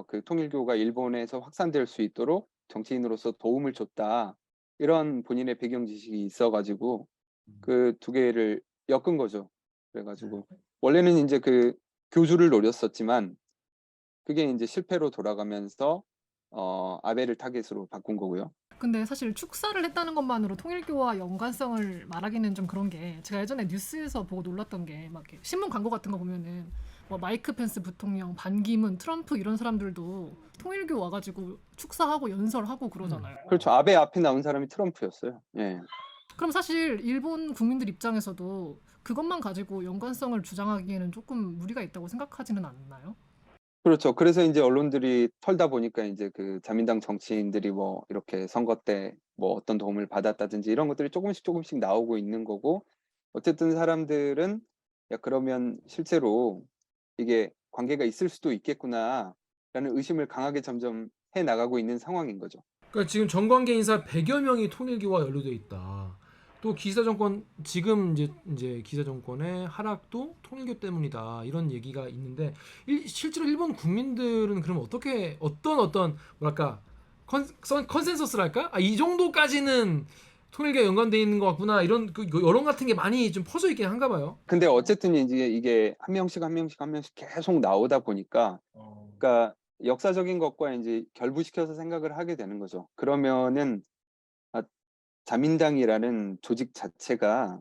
그 통일교가 일본에서 확산될 수 있도록 정치인으로서 도움을 줬다. 이런 본인의 배경 지식이 있어가지고 그 두 개를 엮은 거죠. 그래가지고 원래는 이제 그 교주를 노렸었지만 그게 이제 실패로 돌아가면서 아베를 타겟으로 바꾼 거고요. 근데 사실 축사를 했다는 것만으로 통일교와 연관성을 말하기는 좀 그런 게 제가 예전에 뉴스에서 보고 놀랐던 게 막 신문 광고 같은 거 보면은 뭐 마이크 펜스 부통령, 반기문, 트럼프 이런 사람들도 통일교 와가지고 축사하고 연설하고 그러잖아요. 그렇죠. 아베 앞에 나온 사람이 트럼프였어요. 예. 그럼 사실 일본 국민들 입장에서도 그것만 가지고 연관성을 주장하기에는 조금 무리가 있다고 생각하지는 않나요? 그렇죠. 그래서 이제 언론들이 털다 보니까 이제 그 자민당 정치인들이 뭐 이렇게 선거 때 뭐 어떤 도움을 받았다든지 이런 것들이 조금씩 나오고 있는 거고 어쨌든 사람들은 야 그러면 실제로 이게 관계가 있을 수도 있겠구나라는 의심을 강하게 점점 해 나가고 있는 상황인 거죠. 그러니까 지금 정관계 인사 100여 명이 통일교와 연루돼 있다. 또 기시다 정권 지금 이제 기시다 정권의 하락도 통일교 때문이다 이런 얘기가 있는데 실제로 일본 국민들은 그럼 어떻게 어떤 뭐랄까 컨센서스랄까? 이 정도까지는 통일교와 연관돼 있는 것 같구나 이런 그 여론 같은 게 많이 좀 퍼져 있긴 한가 봐요. 근데 어쨌든 이제 이게 한 명씩 계속 나오다 보니까 그러니까 역사적인 것과 이제 결부시켜서 생각을 하게 되는 거죠. 그러면은 아, 자민당이라는 조직 자체가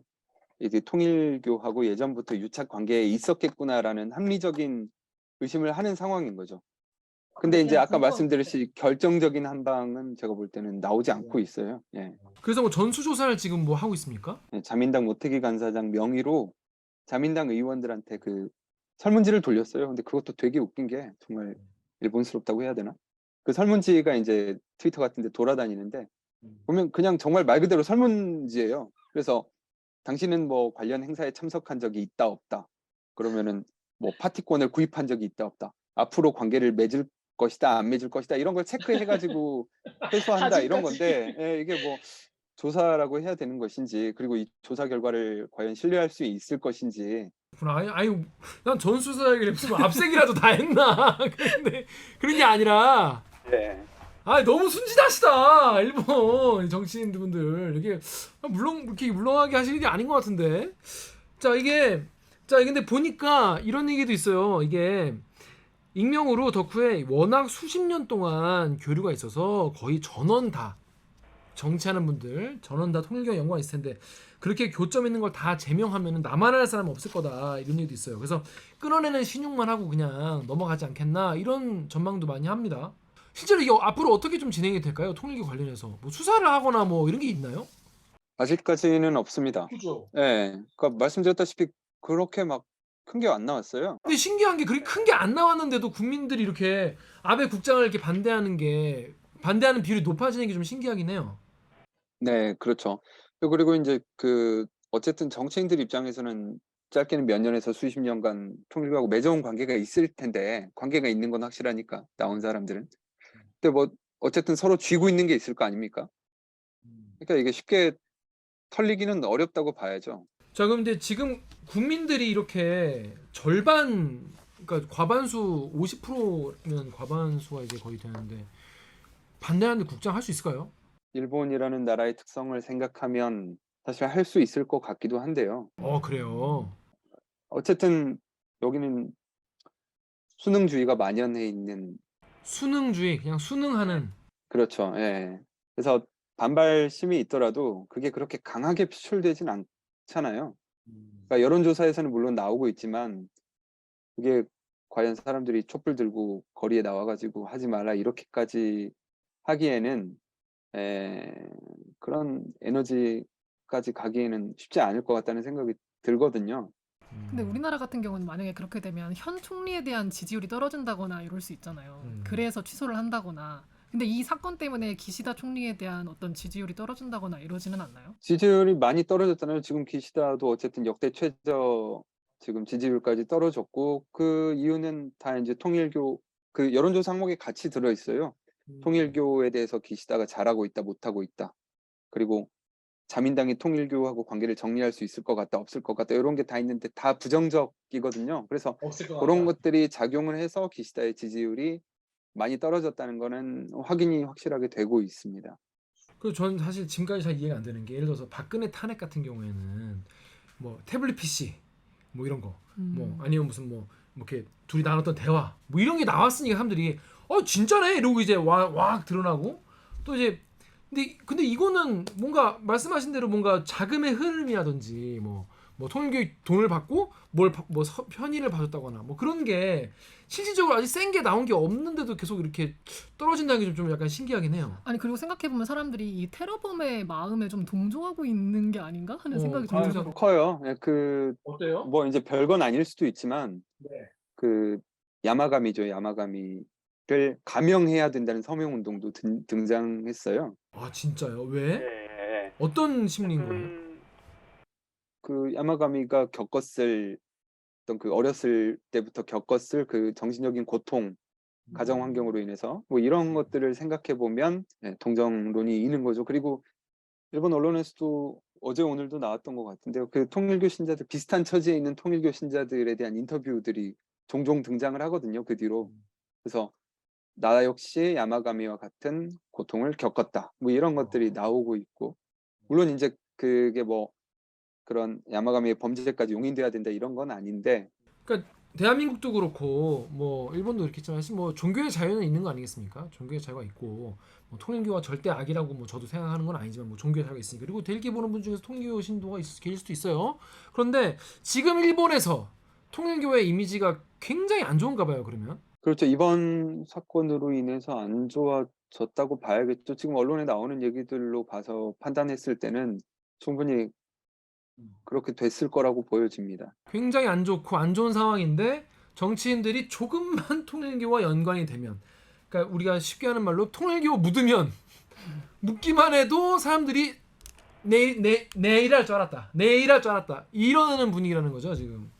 이게 통일교하고 예전부터 유착 관계에 있었겠구나라는 합리적인 의심을 하는 상황인 거죠. 근데 이제 아까 말씀드렸듯이 결정적인 한 방은 제가 볼 때는 나오지 않고 있어요. 예. 그래서 뭐 전수조사를 지금 뭐 하고 있습니까? 예, 자민당 모태기 간사장 명의로 자민당 의원들한테 그 설문지를 돌렸어요. 근데 그것도 되게 웃긴 게 정말 일본스럽다고 해야 되나? 그 설문지가 이제 트위터 같은 데 돌아다니는데 보면 그냥 정말 말 그대로 설문지예요. 그래서 당신은 뭐 관련 행사에 참석한 적이 있다 없다. 그러면은 뭐 파티권을 구입한 적이 있다 없다. 앞으로 관계를 맺을 것이다 안 맺을 것이다 이런 걸 체크해가지고 회수한다 이런 건데 이게 뭐 조사라고 해야 되는 것인지 그리고 이 조사 결과를 과연 신뢰할 수 있을 것인지 아니 난 전수조사에게 무슨 압색이라도 다 했나? 근데 그런 게 아니라 아 너무 순진하시다 일본 정치인분들 이게 물론 이렇게 물렁하게 하시는 게 아닌 것 같은데 자 근데 보니까 이런 얘기도 있어요. 이게 익명으로 덕후에 워낙 수십 년 동안 교류가 있어서 거의 전원 다 정치하는 분들 전원 다 통일교 연관이 있을 텐데 그렇게 교점 있는 걸 다 제명하면 나만 할 사람 없을 거다 이런 얘기도 있어요. 그래서 끊어내는 신용만 하고 그냥 넘어가지 않겠나 이런 전망도 많이 합니다. 실제로 이게 앞으로 어떻게 좀 진행이 될까요? 통일교 관련해서 뭐 수사를 하거나 뭐 이런 게 있나요? 아직까지는 없습니다. 그죠. 예, 그러니까 말씀드렸다시피 그렇게 막 큰 게 안 나왔어요. 근데 신기한 게 그렇게 큰 게 안 나왔는데도 국민들이 이렇게 아베 국장을 이렇게 반대하는 비율이 높아지는 게 좀 신기하긴 해요. 네, 그렇죠. 그리고 이제 그 어쨌든 정치인들 입장에서는 짧게는 몇 년에서 수십 년간 통일교하고 맺어온 관계가 있을 텐데 관계가 있는 건 확실하니까 나온 사람들은. 근데 뭐 어쨌든 서로 쥐고 있는 게 있을 거 아닙니까? 그러니까 이게 쉽게 털리기는 어렵다고 봐야죠. 자, 그럼 근데 지금 국민들이 이렇게 절반, 그러니까 과반수 50%면 과반수가 이제 거의 되는데 반대하는 국장 할 수 있을까요? 일본이라는 나라의 특성을 생각하면 사실 할 수 있을 것 같기도 한데요. 그래요. 어쨌든 여기는 수능주의가 만연해 있는 수능주의, 그냥 수능하는. 그렇죠. 예. 그래서 반발심이 있더라도 그게 그렇게 강하게 표출되진 않잖아요. 그러니까 여론조사에서는 물론 나오고 있지만 그게 과연 사람들이 촛불 들고 거리에 나와가지고 하지 마라 이렇게까지 하기에는 에, 그런 에너지까지 가기에는 쉽지 않을 것 같다는 생각이 들거든요. 근데 우리나라 같은 경우는 만약에 그렇게 되면 현 총리에 대한 지지율이 떨어진다거나 이럴 수 있잖아요. 그래서 취소를 한다거나. 근데 이 사건 때문에 기시다 총리에 대한 어떤 지지율이 떨어진다거나 이러지는 않나요? 지지율이 많이 떨어졌잖아요. 지금 기시다도 어쨌든 역대 최저 지금 지지율까지 떨어졌고 그 이유는 다 이제 통일교 그 여론조사 항목에 같이 들어 있어요. 통일교에 대해서 기시다가 잘하고 있다, 못하고 있다. 그리고 자민당이 통일교하고 관계를 정리할 수 있을 것 같다, 없을 것 같다 이런 게 다 있는데 다 부정적이거든요. 그래서 그런 것들이 작용을 해서 기시다의 지지율이 많이 떨어졌다는 거는 확인이 확실하게 되고 있습니다. 그래서 저는 사실 지금까지 잘 이해가 안 되는 게 예를 들어서 박근혜 탄핵 같은 경우에는 뭐 태블릿 PC 뭐 이런 거, 뭐 아니면 무슨 뭐 이렇게 둘이 나눴던 대화 뭐 이런 게 나왔으니까 사람들이 진짜네 이러고 이제 와 드러나고 또 이제 근데 이거는 뭔가 말씀하신 대로 뭔가 자금의 흐름이라든지 뭐 통일교 돈을 받고 편의를 봐줬다거나 뭐 그런 게 실질적으로 아직 센 게 나온 게 없는데도 계속 이렇게 떨어진다는 게 좀 약간 신기하긴 해요. 아니 그리고 생각해보면 사람들이 이 테러범의 마음에 좀 동조하고 있는 게 아닌가 하는 생각이 좀 그래서 들어요. 커요. 어때요? 뭐 이제 별건 아닐 수도 있지만 네. 그 야마가미죠. 야마가미를 감형해야 된다는 서명 운동도 등장했어요. 아 진짜요? 왜? 네. 어떤 심리인 거예요? 그 야마가미가 겪었을 어떤 그 어렸을 때부터 겪었을 그 정신적인 고통, 가정 환경으로 인해서 뭐 이런 것들을 생각해 보면 동정론이 있는 거죠. 그리고 일본 언론에서도 어제 오늘도 나왔던 것 같은데요. 그 통일교 신자들 비슷한 처지에 있는 통일교 신자들에 대한 인터뷰들이 종종 등장을 하거든요. 그 뒤로. 그래서 나 역시 야마가미와 같은 고통을 겪었다. 뭐 이런 것들이 나오고 있고 물론 이제 그게 뭐 그런 야마가미의 범죄까지 용인돼야 된다 이런 건 아닌데 그러니까 대한민국도 그렇고 뭐 일본도 그렇겠지만 사실 뭐 종교의 자유는 있는 거 아니겠습니까? 종교의 자유가 있고 뭐 통일교가 절대 악이라고 뭐 저도 생각하는 건 아니지만 뭐 종교의 자유가 있으니까 그리고 대리기 보는 분 중에서 통일교 신도가 계실 수도 있어요. 그런데 지금 일본에서 통일교의 이미지가 굉장히 안 좋은가 봐요. 그러면 그렇죠. 이번 사건으로 인해서 안 좋아졌다고 봐야겠죠. 지금 언론에 나오는 얘기들로 봐서 판단했을 때는 충분히 그렇게 됐을 거라고 보여집니다. 굉장히 안 좋고 안 좋은 상황인데 정치인들이 조금만 통일교와 연관이 되면 그러니까 우리가 쉽게 하는 말로 통일교 묻으면 묻기만 해도 사람들이 내일 할 줄 알았다. 내일 할 줄 알았다. 이러는 분위기라는 거죠, 지금.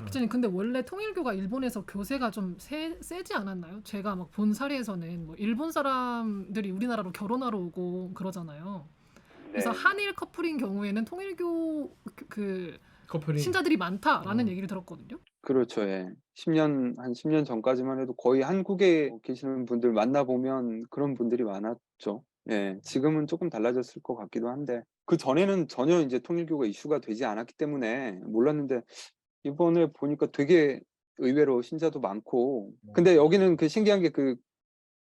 기자님 근데 원래 통일교가 일본에서 교세가 좀 세지 않았나요? 제가 막 본 사례에서는 뭐 일본 사람들이 우리나라로 결혼하러 오고 그러잖아요. 그래서 한일 커플인 경우에는 통일교 그 커플이 신자들이 많다라는 얘기를 들었거든요. 그렇죠. 예. 한 10년 전까지만 해도 거의 한국에 계시는 분들 만나보면 그런 분들이 많았죠. 예. 지금은 조금 달라졌을 것 같기도 한데 그 전에는 전혀 이제 통일교가 이슈가 되지 않았기 때문에 몰랐는데 이번에 보니까 되게 의외로 신자도 많고 근데 여기는 그 신기한 게 그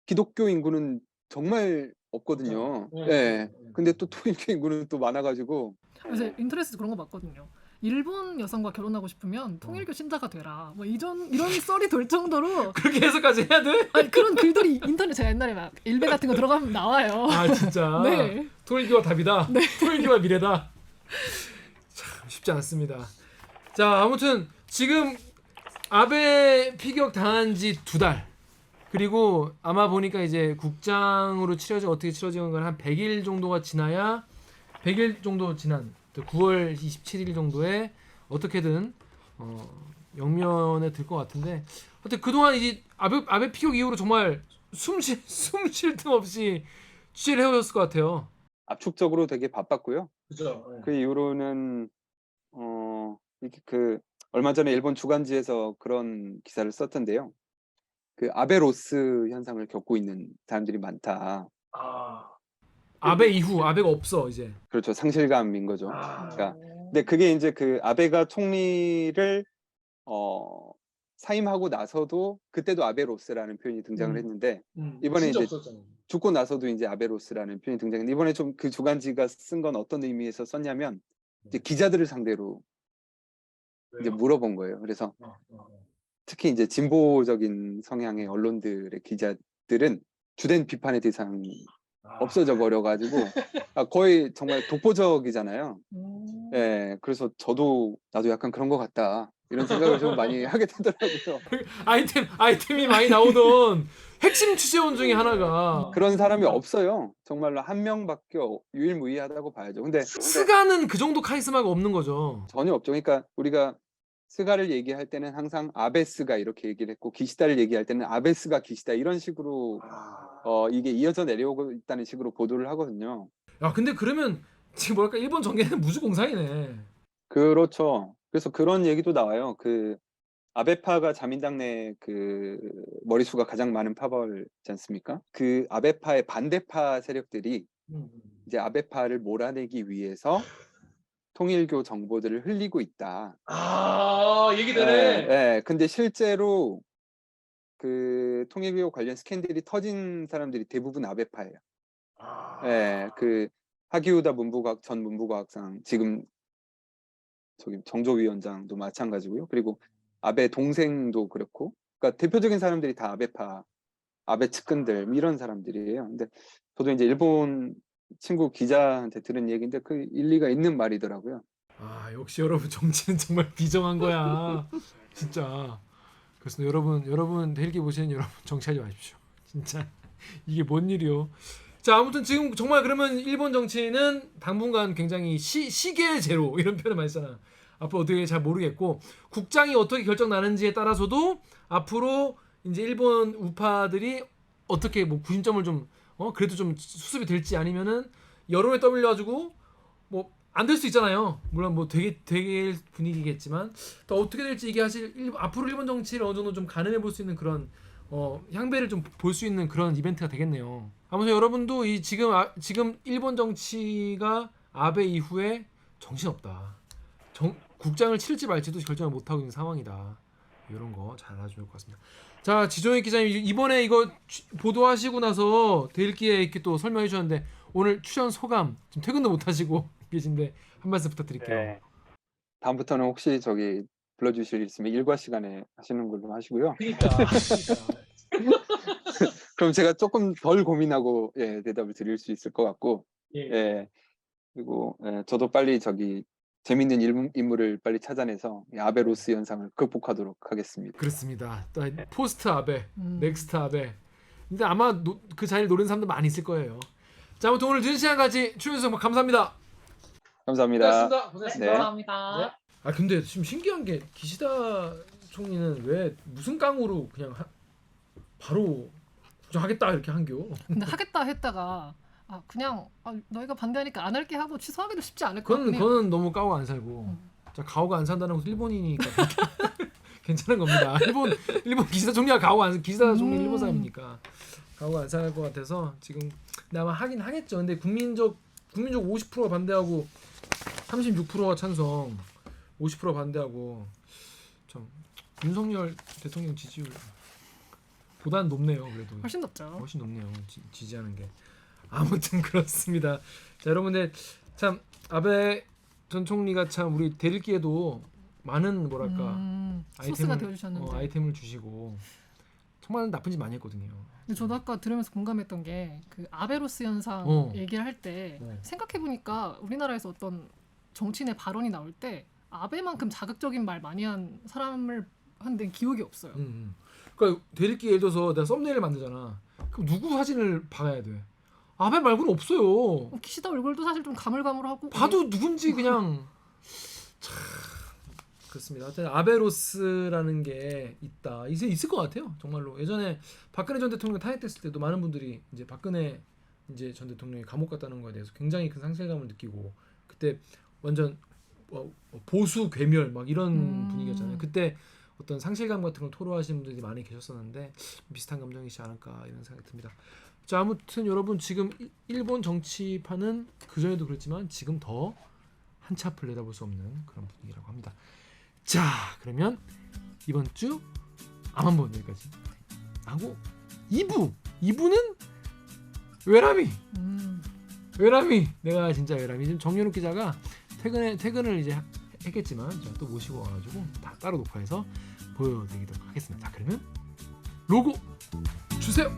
기독교 인구는 정말 없거든요. 예. 근데 또 통일교 인구는 또 많아가지고 그래서 인터넷에서 그런 거 봤거든요. 일본 여성과 결혼하고 싶으면 통일교 신자가 되라. 뭐 이런 썰이 돌 정도로 그렇게 해석까지 해야 돼? 아니 그런 글들이 인터넷 제가 옛날에 막 일베 같은 거 들어가면 나와요. 아 진짜. 네. 통일교가 답이다. 통일교가 미래다. 참 쉽지 않습니다. 자 아무튼 지금 아베 피격 당한 지 2달 그리고 아마 보니까 이제 국장으로 어떻게 치러진 건 한 100일 정도가 지나야 100일 정도 지난 9월 27일 정도에 어떻게든 영면에 들 것 같은데 하여튼 그동안 이제 아베 피격 이후로 정말 숨 쉴 틈 없이 취재를 해오셨을 것 같아요. 압축적으로 되게 바빴고요. 그죠. 그 이후로는 이렇게 그 얼마 전에 일본 주간지에서 그런 기사를 썼던데요. 그 아베 로스 현상을 겪고 있는 사람들이 많다. 아베 이후 아베가 없어 이제. 그렇죠. 상실감인 거죠. 그러니까 근데 그게 이제 그 아베가 총리를 사임하고 나서도 그때도 아베 로스라는 표현이 등장을 했는데 이번에 이제 죽고 나서도 이제 아베 로스라는 표현이 등장했는데 이번에 좀 그 주간지가 쓴 건 어떤 의미에서 썼냐면 이제 기자들을 상대로 이제 물어본 거예요. 그래서 특히 이제 진보적인 성향의 언론들의 기자들은 주된 비판의 대상이 없어져 버려가지고 거의 정말 독보적이잖아요. 예, 그래서 나도 약간 그런 것 같다 이런 생각을 좀 많이 하게 되더라고요. 아이템이 많이 나오던 핵심 취재원 중에 하나가 그런 사람이 없어요. 정말로 한 명밖에 유일무이하다고 봐야죠. 근데 스가는 그 정도 카리스마가 없는 거죠. 전혀 없죠. 그러니까 우리가 스가를 얘기할 때는 항상 아베스가 이렇게 얘기를 했고 기시다를 얘기할 때는 아베스가 기시다 이런 식으로 이게 이어져 내려오고 있다는 식으로 보도를 하거든요. 야 근데 그러면 지금 뭐랄까 일본 정계는 무주공산이네. 그렇죠. 그래서 그런 얘기도 나와요. 그 아베파가 자민당 내 그 머릿수가 가장 많은 파벌이지 않습니까? 그 아베파의 반대파 세력들이 이제 아베파를 몰아내기 위해서 통일교 정보들을 흘리고 있다. 얘기 네. 근데 실제로 그 통일교 관련 스캔들이 터진 사람들이 대부분 아베파예요. 네, 그 하기우다 전 문부과학상 지금 저기 정조위원장도 마찬가지고요. 그리고 아베 동생도 그렇고, 그러니까 대표적인 사람들이 다 아베파, 아베 측근들 이런 사람들이에요. 근데 저도 이제 일본 친구 기자한테 들은 얘기인데 그 일리가 있는 말이더라고요. 아 역시 여러분 정치는 정말 비정한 거야. 진짜. 그래서 여러분 헬기 보시는 여러분 정치하지 마십시오. 진짜 이게 뭔 일이요. 자 아무튼 지금 정말 그러면 일본 정치는 당분간 굉장히 시계 제로 이런 표현을 많이 쓰잖아. 앞으로 어떻게 잘 모르겠고 국장이 어떻게 결정 나는지에 따라서도 앞으로 이제 일본 우파들이 어떻게 뭐 구심점을 좀 그래도 좀 수습이 될지 아니면은 여론에 떠밀려가지고 뭐 안 될 수 있잖아요. 물론 뭐 되게 분위기겠지만 또 어떻게 될지 이게 사실 앞으로 일본 정치를 어느 정도 좀 가늠해 볼 수 있는 그런 향배를 좀 볼 수 있는 그런 이벤트가 되겠네요. 아무튼 여러분도 이 지금 일본 정치가 아베 이후에 정신없다. 국장을 치를지 말지도 결정을 못 하고 있는 상황이다. 이런 거 잘 알아주면 것 같습니다. 자, 지종익 기자님 이번에 이거 보도하시고 나서 데일기에 이렇게 또 설명해 주셨는데 오늘 출연 소감 지금 퇴근도 못 하시고 계신데 한 말씀 부탁드릴게요. 네. 다음부터는 혹시 저기 불러주실 일 있으면 일과 시간에 하시는 걸로 하시고요. 그러니까. 그럼 제가 조금 덜 고민하고 대답을 드릴 수 있을 것 같고, 예. 그리고 저도 빨리 저기 재밌는 인물을 빨리 찾아내서 이 아베로스 현상을 극복하도록 하겠습니다. 그렇습니다. 또 포스트 아베, 음. 넥스트 아베. 근데 아마 그 자리를 노리는 사람도 많이 있을 거예요. 자, 아무튼 오늘 늦은 시간까지 출연해주셔서 감사합니다. 감사합니다. 고생하셨습니다. 네. 감사합니다. 아 근데 지금 신기한 게 기시다 총리는 왜 무슨 깡으로 그냥 바로 하겠다 이렇게 한겨? 근데 하겠다 했다가 그냥 너희가 반대하니까 안 할게 하고 취소하기도 쉽지 않을 것 같긴 해요. 그건 너무 까오가 안 살고. 자, 가오가 안 산다는 것도 일본이니까 괜찮은 겁니다. 일본 기시다 총리가 기시다 총리 일본 사람이니까 가오가 안 살 것 같아서 지금 근데 아마 하긴 하겠죠. 근데 국민적 50%가 반대하고 36%가 찬성, 50%가 반대하고 참 윤석열 대통령 지지율 보다는 높네요. 그래도 훨씬 높죠. 훨씬 높네요. 지지하는 게. 아무튼 그렇습니다. 자, 여러분들 참 아베 전 총리가 참 우리 대일기에도 많은 뭐랄까 소스가 되어주셨는데. 아이템을 주시고 정말 나쁜 짓 많이 했거든요. 근데 저도 아까 들으면서 공감했던 게 그 아베로스 현상 얘기를 할 때 생각해 보니까 우리나라에서 어떤 정치인의 발언이 나올 때 아베만큼 자극적인 말 많이 한 사람을 한 데는 기억이 없어요. 그러니까 대일기 예를 들어서 내가 썸네일을 만들잖아. 그럼 누구 사진을 박아야 돼? 아베 말고는 없어요. 기시다 얼굴도 사실 좀 가물가물하고 봐도 누군지 그냥 참 그렇습니다. 하여튼 아베로스라는 게 있을 것 같아요. 정말로 예전에 박근혜 전 대통령 탄핵됐을 때도 많은 분들이 이제 박근혜 이제 전 대통령이 감옥 갔다는 거에 대해서 굉장히 큰 상실감을 느끼고 그때 완전 보수 괴멸 막 이런 분위기였잖아요. 그때 어떤 상실감 같은 걸 토로하시는 분들이 많이 계셨었는데 비슷한 감정이지 않을까 이런 생각이 듭니다. 자, 아무튼 여러분 지금 일본 정치판은 그 전에도 그랬지만 지금 더 한치 앞을 내다볼 수 없는 그런 분위기라고 합니다. 자, 그러면 이번 주 암한번 여기까지 하고 2부는 외람이 내가 진짜 외람이 지금 정연욱 기자가 퇴근을 이제 했겠지만 제가 또 모시고 와가지고 다 따로 녹화해서 보여드리도록 하겠습니다. 자, 그러면 로고 주세요.